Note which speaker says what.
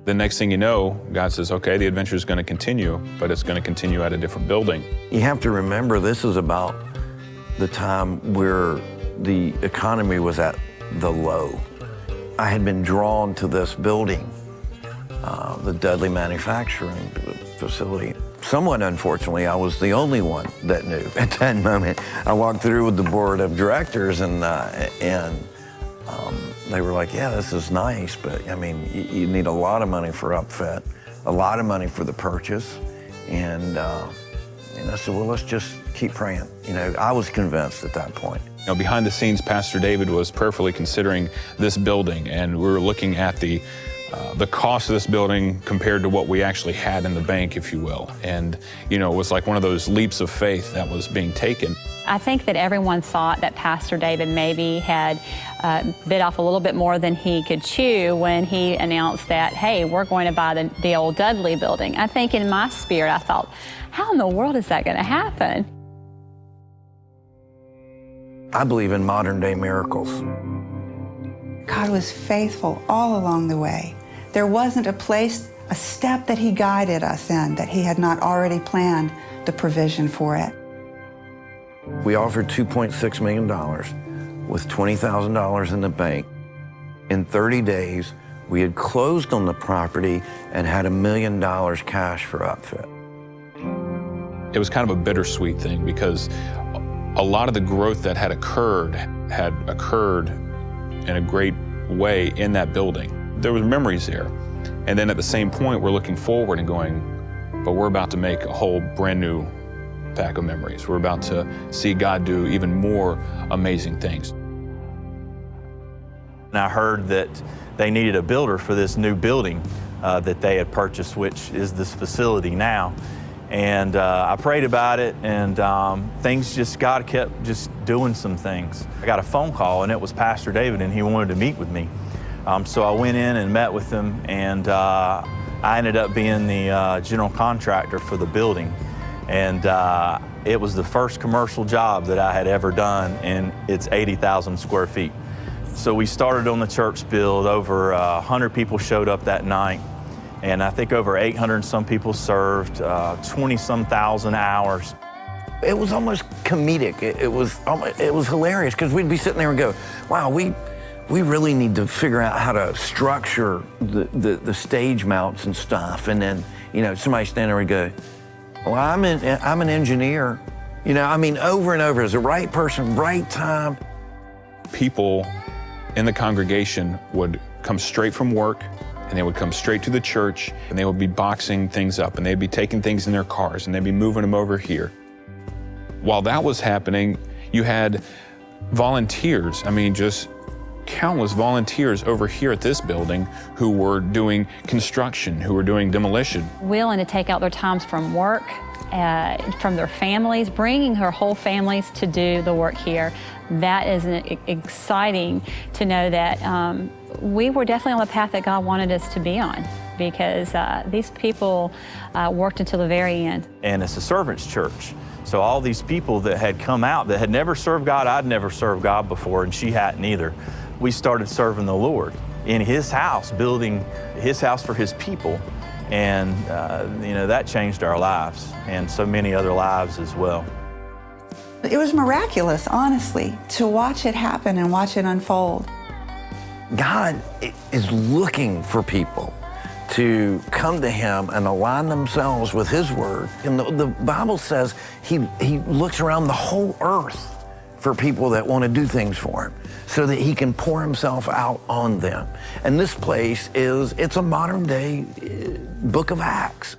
Speaker 1: The next thing you know, God says, okay, the adventure is going to continue, but it's going to continue at a different building.
Speaker 2: You have to remember, this is about the time where the economy was at the low. I had been drawn to this building, the Dudley manufacturing facility. Somewhat unfortunately, I was the only one that knew at that moment. I walked through with the board of directors, and they were like, yeah, this is nice, but I mean, you need a lot of money for upfit, a lot of money for the purchase. And I said, well, let's just keep praying. You know, I was convinced at that point.
Speaker 1: You know, behind the scenes, Pastor David was prayerfully considering this building, and we were looking at the cost of this building compared to what we actually had in the bank, if you will. And, you know, it was like one of those leaps of faith that was being taken.
Speaker 3: I think that everyone thought that Pastor David maybe had bit off a little bit more than he could chew when he announced that, hey, we're going to buy the old Dudley building. I think in my spirit, I thought, how in the world is that going to happen?
Speaker 2: I believe in modern day miracles.
Speaker 4: God was faithful all along the way. There wasn't a place, a step that he guided us in that he had not already planned the provision for it.
Speaker 2: We offered $2.6 million with $20,000 in the bank. In 30 days, we had closed on the property and had $1 million cash for upfit.
Speaker 1: It was kind of a bittersweet thing because a lot of the growth that had occurred in a great way in that building. There was memories there. And then at the same point, we're looking forward and going, but we're about to make a whole brand new pack of memories. We're about to see God do even more amazing things.
Speaker 5: And I heard that they needed a builder for this new building that they had purchased, which is this facility now. And I prayed about it, and God kept just doing some things. I got a phone call, and it was Pastor David, and he wanted to meet with me. So I went in and met with him, and I ended up being the general contractor for the building. And it was the first commercial job that I had ever done, and it's 80,000 square feet. So we started on the church build. Over 100 people showed up that night, and I think over 800 and some people served, 20-some thousand hours.
Speaker 2: It was almost comedic. It was hilarious, because we'd be sitting there and go, wow, we really need to figure out how to structure the stage mounts and stuff. And then, you know, somebody stand there and go, well, I'm an engineer. You know, I mean, over and over, as the right person, right time.
Speaker 1: People in the congregation would come straight from work, and they would come straight to the church, and they would be boxing things up, and they'd be taking things in their cars, and they'd be moving them over here. While that was happening, you had volunteers, I mean, just countless volunteers over here at this building who were doing construction, who were doing demolition.
Speaker 3: Willing to take out their times from work, from their families, bringing her whole families to do the work here. That is exciting to know that we were definitely on the path that God wanted us to be on, because these people worked until the very end.
Speaker 5: And it's a servant's church. So all these people that had come out that had never served God, I'd never served God before, and she hadn't either. We started serving the Lord in His house, building His house for His people. And, you know, that changed our lives, and so many other lives as well.
Speaker 4: It was miraculous, honestly, to watch it happen and watch it unfold.
Speaker 2: God is looking for people to come to Him and align themselves with His Word. And the Bible says He looks around the whole earth for people that want to do things for Him, so that He can pour Himself out on them. And this place it's a modern day book of Acts.